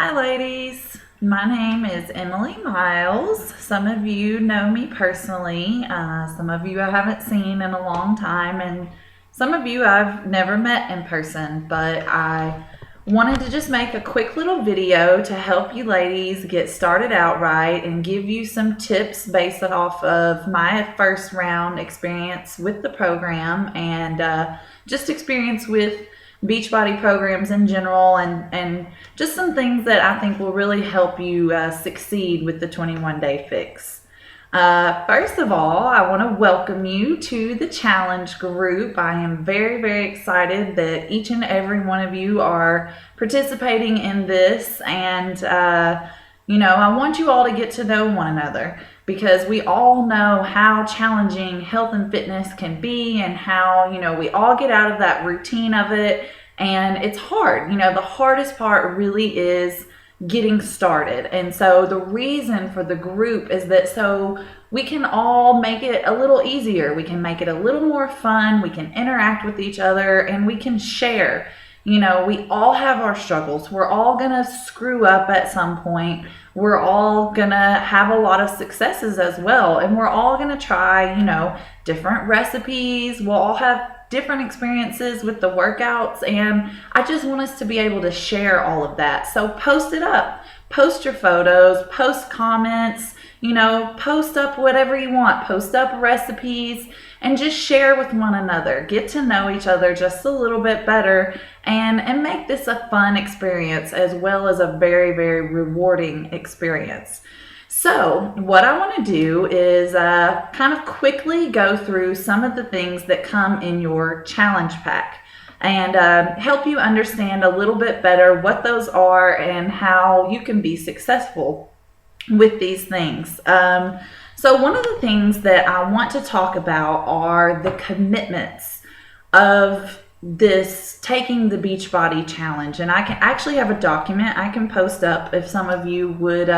Hi, ladies. My name is Emily Miles. Some of you know me personally. Some of you I haven't seen in a long time, and some of you I've never met in person. But I wanted to just make a quick little video to help you ladies get started out right and give you some tips based off of my first round experience with the program and just experience with Beachbody programs in general and just some things that I think will really help you succeed with the 21 Day Fix. First of all, I want to welcome you to the challenge group. I am very, very excited that each and every one of you are participating in this, and I want you all to get to know one another, because we all know how challenging health and fitness can be, and how, we all get out of that routine of it, and it's hard. The hardest part really is getting started. And so the reason for the group is that so we can all make it a little easier. We can make it a little more fun. We can interact with each other, and we can share. We all have our struggles. We're all going to screw up at some point. We're all going to have a lot of successes as well. And we're all going to try, different recipes. We'll all have different experiences with the workouts. And I just want us to be able to share all of that. So post it up. Post your photos. Post comments. Post up whatever you want. Post up recipes and just share with one another. Get to know each other just a little bit better and make this a fun experience as well as a very, very rewarding experience. So what I want to do is kind of quickly go through some of the things that come in your challenge pack and help you understand a little bit better what those are and how you can be successful with these things. So one of the things that I want to talk about are the commitments of this taking the Beachbody challenge. And I can actually have a document I can post up if some of you would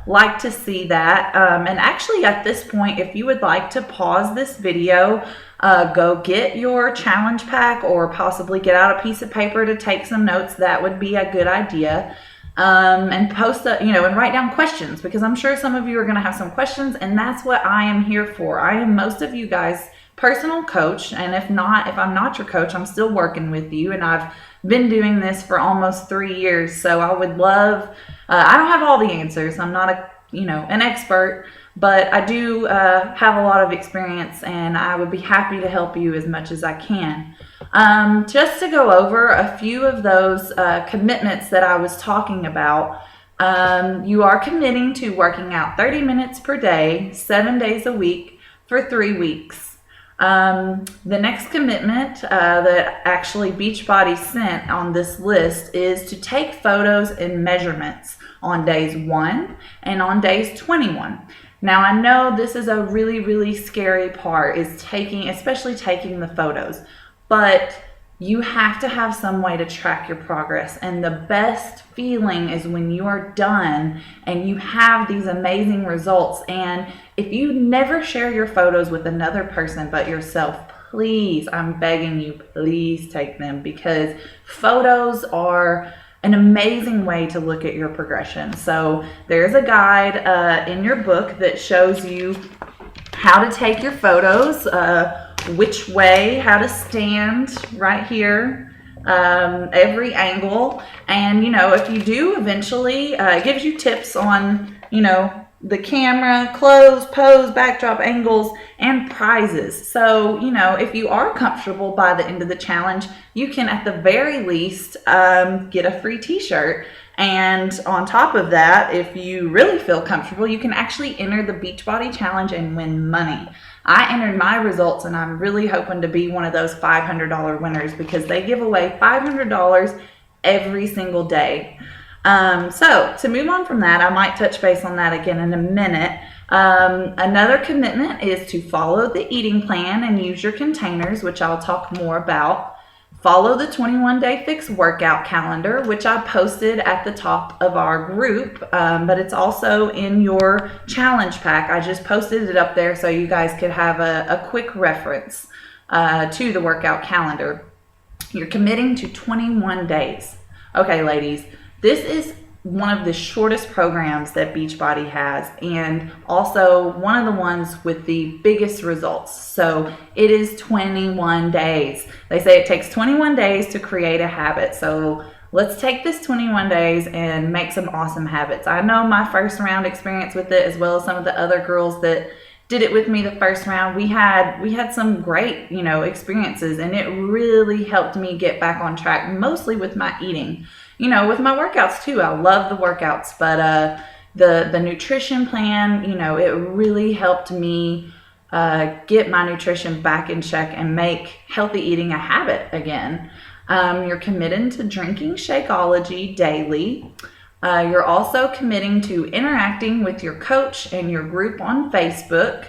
like to see that. And actually at this point, if you would like to pause this video, go get your challenge pack or possibly get out a piece of paper to take some notes. That would be a good idea. And post that, and write down questions, because I'm sure some of you are going to have some questions, and that's what I am here for. I am most of you guys' personal coach, and if I'm not your coach, I'm still working with you, and I've been doing this for almost 3 years. So I would love, I don't have all the answers. I'm not an expert, but I do have a lot of experience, and I would be happy to help you as much as I can. Just to go over a few of those commitments that I was talking about, you are committing to working out 30 minutes per day, 7 days a week for 3 weeks. The next commitment that actually Beachbody sent on this list is to take photos and measurements on days 1 and on days 21. Now, I know this is a really, really scary part, is especially taking the photos. But you have to have some way to track your progress. And the best feeling is when you are done and you have these amazing results. And if you never share your photos with another person but yourself, please, I'm begging you, please take them, because photos are an amazing way to look at your progression. So there's a guide in your book that shows you how to take your photos, which way, how to stand right here, every angle. And, if you do eventually, it gives you tips on, the camera, clothes, pose, backdrop angles, and prizes. So, if you are comfortable by the end of the challenge, you can at the very least get a free t-shirt. And on top of that, if you really feel comfortable, you can actually enter the Beachbody challenge and win money. I entered my results, and I'm really hoping to be one of those $500 winners, because they give away $500 every single day. So to move on from that, I might touch base on that again in a minute. Another commitment is to follow the eating plan and use your containers, which I'll talk more about. Follow the 21 Day Fix workout calendar, which I posted at the top of our group, but it's also in your challenge pack. I just posted it up there so you guys could have a quick reference to the workout calendar. You're committing to 21 days. Okay, ladies, this is one of the shortest programs that Beachbody has, and also one of the ones with the biggest results. So it is 21 days. They say it takes 21 days to create a habit. So let's take this 21 days and make some awesome habits. I know my first round experience with it, as well as some of the other girls that did it with me the first round. We had some great, experiences, and it really helped me get back on track, mostly with my eating. With my workouts too. I love the workouts, but the nutrition plan, it really helped me get my nutrition back in check and make healthy eating a habit again. You're committed to drinking Shakeology daily. You're also committing to interacting with your coach and your group on Facebook,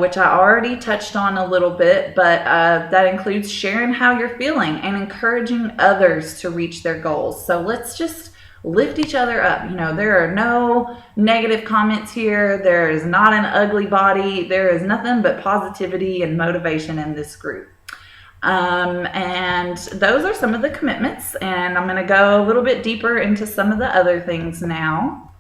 which I already touched on a little bit, but that includes sharing how you're feeling and encouraging others to reach their goals. So let's just lift each other up. There are no negative comments here. There is not an ugly body. There is nothing but positivity and motivation in this group. And those are some of the commitments, and I'm going to go a little bit deeper into some of the other things now.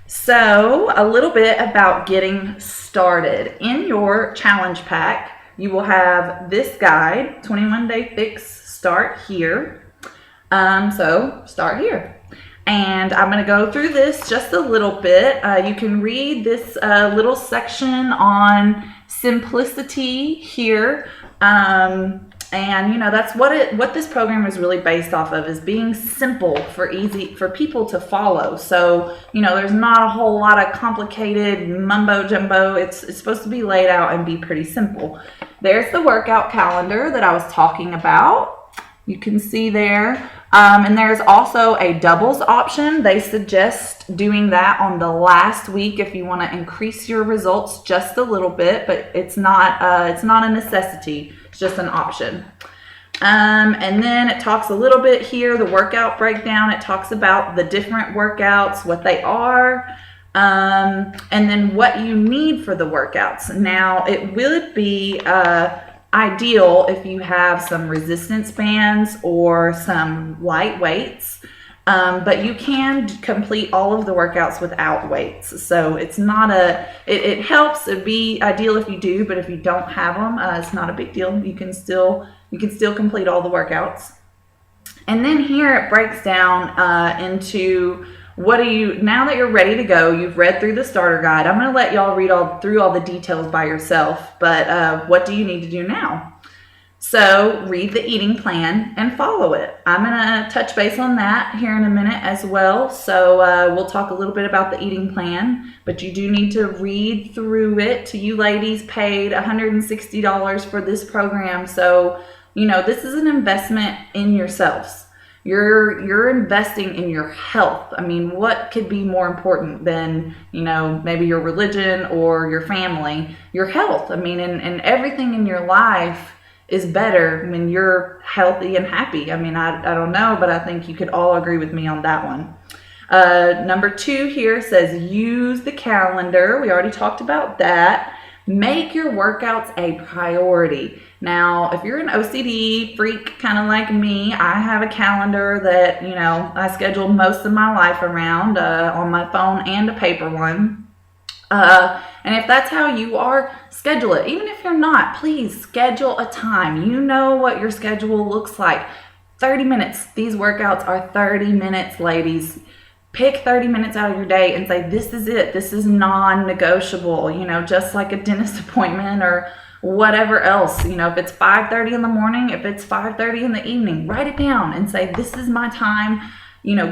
So a little bit about getting started. In your challenge pack, you will have this guide, 21 Day Fix, start here. So start here. And I'm going to go through this just a little bit. You can read this little section on simplicity here. And that's what this program is really based off of, is being simple for people to follow. So, there's not a whole lot of complicated mumbo jumbo. It's supposed to be laid out and be pretty simple. There's the workout calendar that I was talking about. You can see there. And there's also a doubles option. They suggest doing that on the last week if you want to increase your results just a little bit, but it's not a necessity. It's just an option. And then it talks a little bit here, the workout breakdown. It talks about the different workouts, what they are, and then what you need for the workouts. Now, it would be ideal if you have some resistance bands or some light weights, but you can complete all of the workouts without weights. So it's not it helps. It'd be ideal if you do, but if you don't have them, it's not a big deal. You can still complete all the workouts. And then here it breaks down into now that you're ready to go, you've read through the starter guide. I'm going to let y'all read through all the details by yourself, but what do you need to do now? So read the eating plan and follow it. I'm going to touch base on that here in a minute as well. So we'll talk a little bit about the eating plan, but you do need to read through it. You ladies paid $160 for this program. So, this is an investment in yourselves. You're investing in your health. I mean, what could be more important than, maybe your religion or your family? Your health. I mean, and everything in your life is better when you're healthy and happy. I mean, I don't know, but I think you could all agree with me on that one. Number 2 here says use the calendar. We already talked about that. Make your workouts a priority. Now, if you're an OCD freak kind of like me, I have a calendar that, I schedule most of my life around on my phone and a paper one. And if that's how you are, schedule it. Even if you're not, please schedule a time. You know what your schedule looks like. 30 minutes. These workouts are 30 minutes, ladies. Pick 30 minutes out of your day and say, this is it. This is non-negotiable, just like a dentist appointment or whatever else. If it's 5:30 in the morning, if it's 5:30 in the evening, write it down and say, this is my time.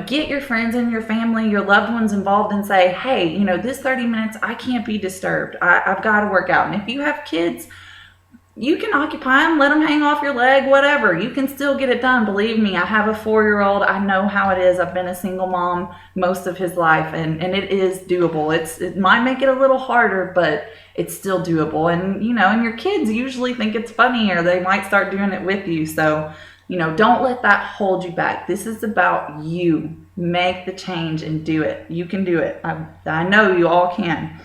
Get your friends and your family, your loved ones involved and say, hey, this 30 minutes, I can't be disturbed. I've got to work out. And if you have kids, you can occupy them, let them hang off your leg, whatever. You can still get it done. Believe me, I have a 4-year-old. I know how it is. I've been a single mom most of his life, and it is doable. It might make it a little harder, but it's still doable. And, and your kids usually think it's funny, or they might start doing it with you. So, don't let that hold you back. This is about you. Make the change and do it. You can do it. I know you all can.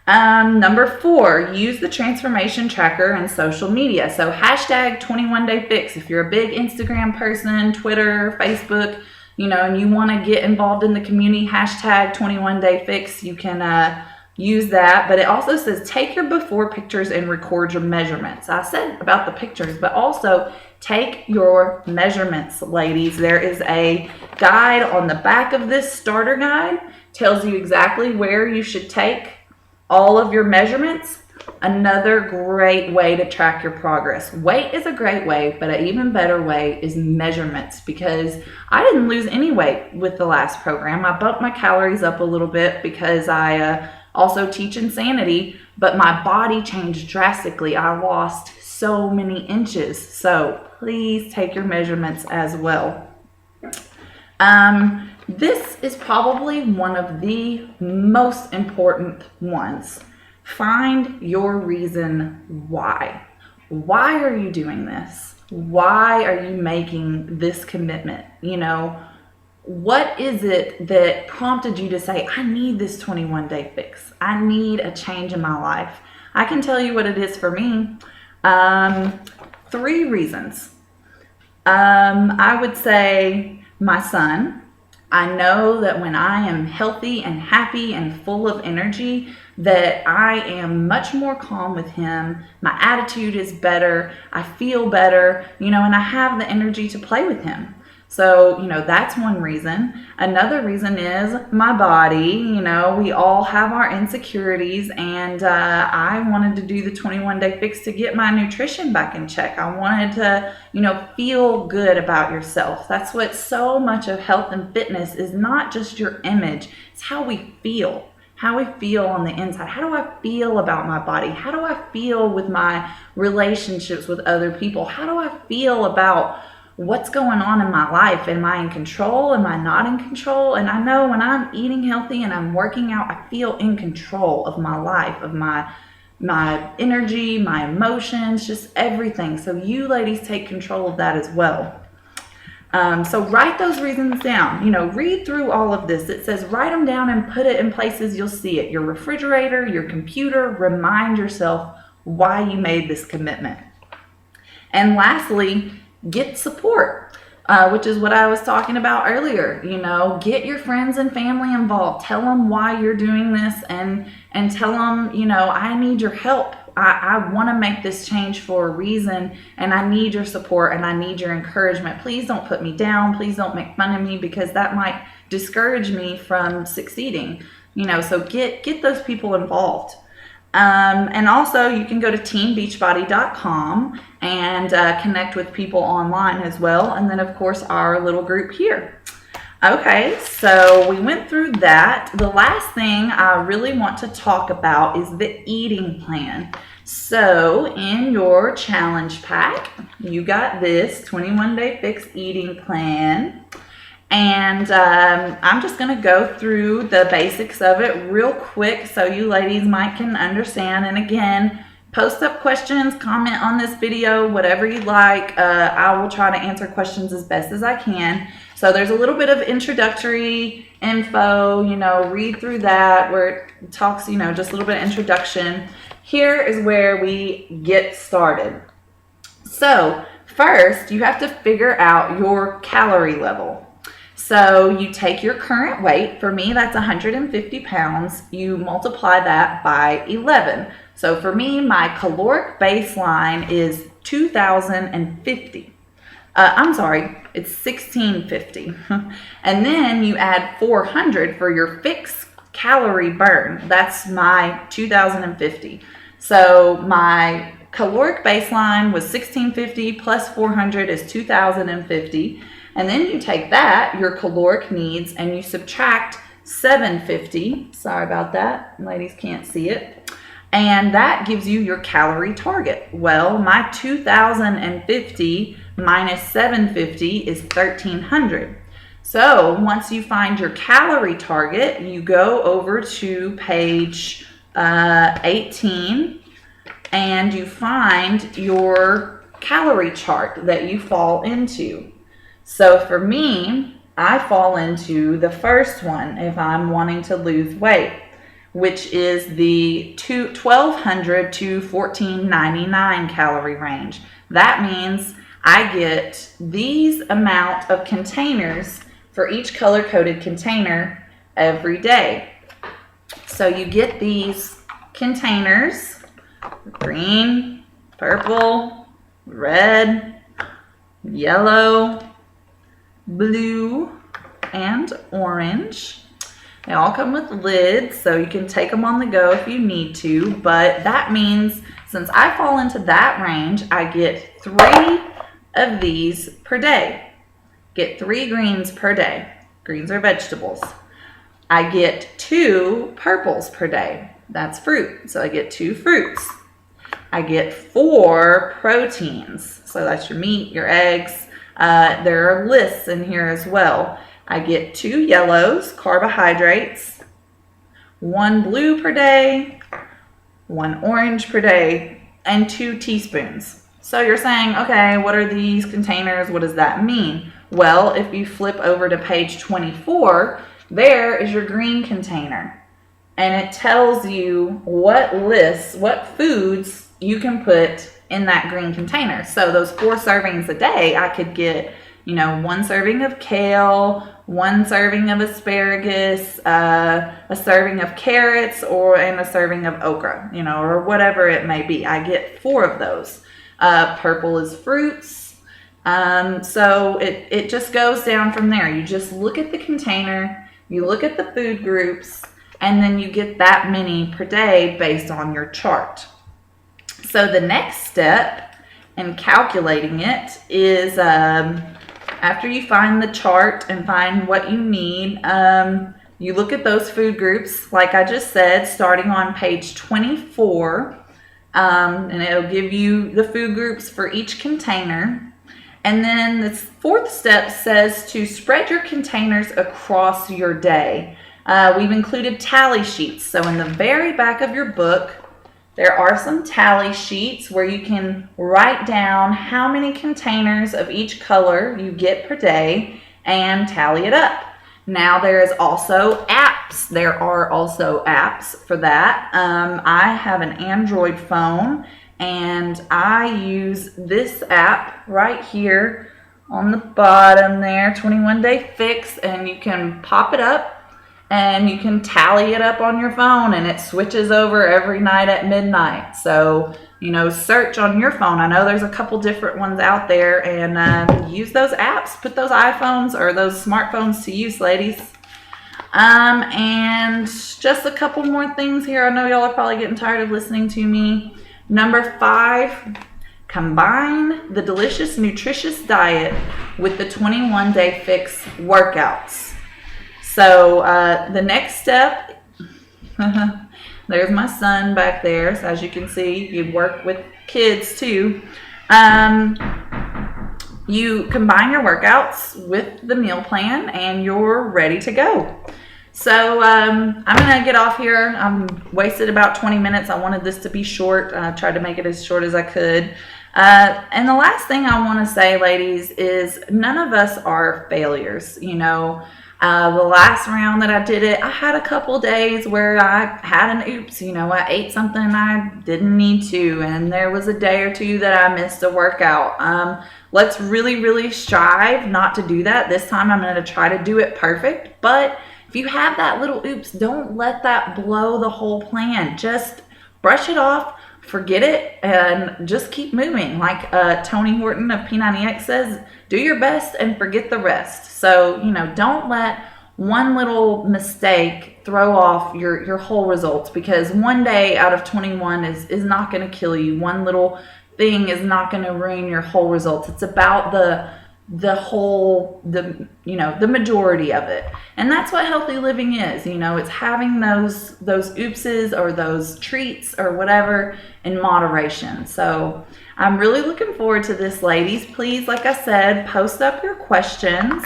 Number 4, use the transformation tracker and social media. So hashtag 21 Day Fix. If you're a big Instagram person, Twitter, Facebook, and you want to get involved in the community, hashtag 21 Day Fix, you can use that. But it also says take your before pictures and record your measurements. I said about the pictures, but also take your measurements, ladies. There is a guide on the back of this starter guide, tells you exactly where you should take all of your measurements. Another great way to track your progress. Weight is a great way, but an even better way is measurements, because I didn't lose any weight with the last program. I bumped my calories up a little bit because I also teach Insanity, but my body changed drastically. I lost so many inches. So please take your measurements as well. This is probably one of the most important ones. Find your reason why. Why are you doing this? Why are you making this commitment? What is it that prompted you to say, I need this 21 Day Fix? I need a change in my life. I can tell you what it is for me. 3 reasons. I would say my son. I know that when I am healthy and happy and full of energy, that I am much more calm with him. My attitude is better. I feel better, and I have the energy to play with him. So, that's one reason. Another reason is my body. We all have our insecurities, and I wanted to do the 21 Day Fix to get my nutrition back in check. I wanted to, feel good about yourself. That's what so much of health and fitness is, not just your image. It's how we feel. How we feel on the inside. How do I feel about my body? How do I feel with my relationships with other people? How do I feel about what's going on in my life? Am I in control? Am I not in control? And I know when I'm eating healthy and I'm working out, I feel in control of my life, of my energy, my emotions, just everything. So you ladies take control of that as well. So write those reasons down. Read through all of this. It says write them down and put it in places you'll see it. Your refrigerator, your computer. Remind yourself why you made this commitment. And lastly, get support, which is what I was talking about earlier. Get your friends and family involved. Tell them why you're doing this, and tell them, I need your help. I want to make this change for a reason, and I need your support and I need your encouragement. Please don't put me down. Please don't make fun of me, because that might discourage me from succeeding. So get those people involved. And also you can go to teambeachbody.com and connect with people online as well. And then of course our little group here. Okay, so we went through that. The last thing I really want to talk about is the eating plan. So in your challenge pack, you got this 21 Day Fix eating plan. And I'm just going to go through the basics of it real quick so you ladies can understand. And again, post up questions, comment on this video, whatever you like. I will try to answer questions as best as I can. So there's a little bit of introductory info, read through that where it talks, just a little bit of introduction. Here is where we get started. So first, you have to figure out your calorie level. So you take your current weight. For me, that's 150 pounds. You multiply that by 11. So for me, my caloric baseline is 2,050. I'm sorry, it's 1,650. And then you add 400 for your fixed calorie burn. That's my 2,050. So my caloric baseline was 1,650 plus 400 is 2,050. And then you take that, your caloric needs, and you subtract 750. Sorry about that. Ladies can't see it. And that gives you your calorie target. Well, my 2,050 minus 750 is 1,300. So once you find your calorie target, you go over to page 18 and you find your calorie chart that you fall into. So for me, I fall into the first one if I'm wanting to lose weight, which is the 1,200 to 1,499 calorie range. That means I get these amount of containers for each color-coded container every day. So you get these containers, green, purple, red, yellow, blue, and orange. They all come with lids, so you can take them on the go if you need to, but that means since I fall into that range, I get 3 of these per day. Get 3 greens per day. Greens are vegetables. I get 2 purples per day. That's fruit, so I get 2 fruits. I get 4 proteins, so that's your meat, your eggs. There are lists in here as well. I get 2 yellows, carbohydrates, 1 blue per day, 1 orange per day, and 2 teaspoons. So you're saying, okay, what are these containers? What does that mean? Well, if you flip over to page 24, there is your green container. And it tells you what lists, what foods you can put in that green container. So those 4 servings a day, I could get, 1 serving of kale, 1 serving of asparagus, a serving of carrots, and a serving of okra, or whatever it may be. I get 4 of those. Purple is fruits. So it just goes down from there. You just look at the container, you look at the food groups, and then you get that many per day based on your chart. So the next step in calculating it is after you find the chart and find what you need, you look at those food groups, like I just said, starting on page 24, and it'll give you the food groups for each container. And then the 4th step says to spread your containers across your day. We've included tally sheets. So in the very back of your book, there are some tally sheets where you can write down how many containers of each color you get per day and tally it up. Now there is also apps. There are also apps for that. I have an Android phone and I use this app right here on the bottom there, 21 Day Fix, and you can pop it up and you can tally it up on your phone, and it switches over every night at midnight. So, search on your phone. I know there's a couple different ones out there, and use those apps. Put those iPhones or those smartphones to use, ladies. And just a couple more things here. I know y'all are probably getting tired of listening to me. Number 5, combine the delicious, nutritious diet with the 21 Day Fix workouts. So the next step, there's my son back there. So as you can see, you work with kids too. You combine your workouts with the meal plan and you're ready to go. So I'm going to get off here. I'm wasted about 20 minutes. I wanted this to be short. I tried to make it as short as I could. And the last thing I want to say, ladies, is none of us are failures. The last round that I did it, I had a couple days where I had an oops, I ate something I didn't need to, and there was a day or 2 that I missed a workout. Let's really, really strive not to do that. This time I'm going to try to do it perfect, but if you have that little oops, don't let that blow the whole plan. Just brush it off, forget it, and just keep moving. Like Tony Horton of P90X says, do your best and forget the rest. So, don't let one little mistake throw off your whole results, because one day out of 21 is not going to kill you. One little thing is not going to ruin your whole results. It's about the whole, the majority of it. And that's what healthy living is. It's having those oopses or those treats or whatever in moderation. So I'm really looking forward to this, ladies. Please, like I said, post up your questions.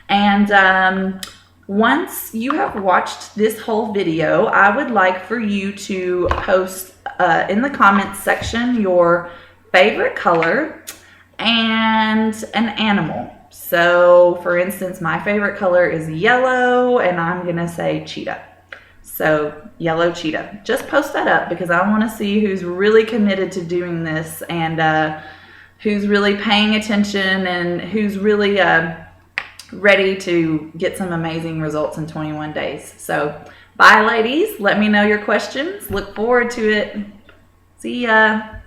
And once you have watched this whole video, I would like for you to post in the comments section your favorite color and an animal. So for instance, my favorite color is yellow, and I'm gonna say cheetah. So yellow cheetah. Just post that up because I want to see who's really committed to doing this, and who's really paying attention, and who's really ready to get some amazing results in 21 days. So bye, ladies. Let me know your questions. Look forward to it. See ya.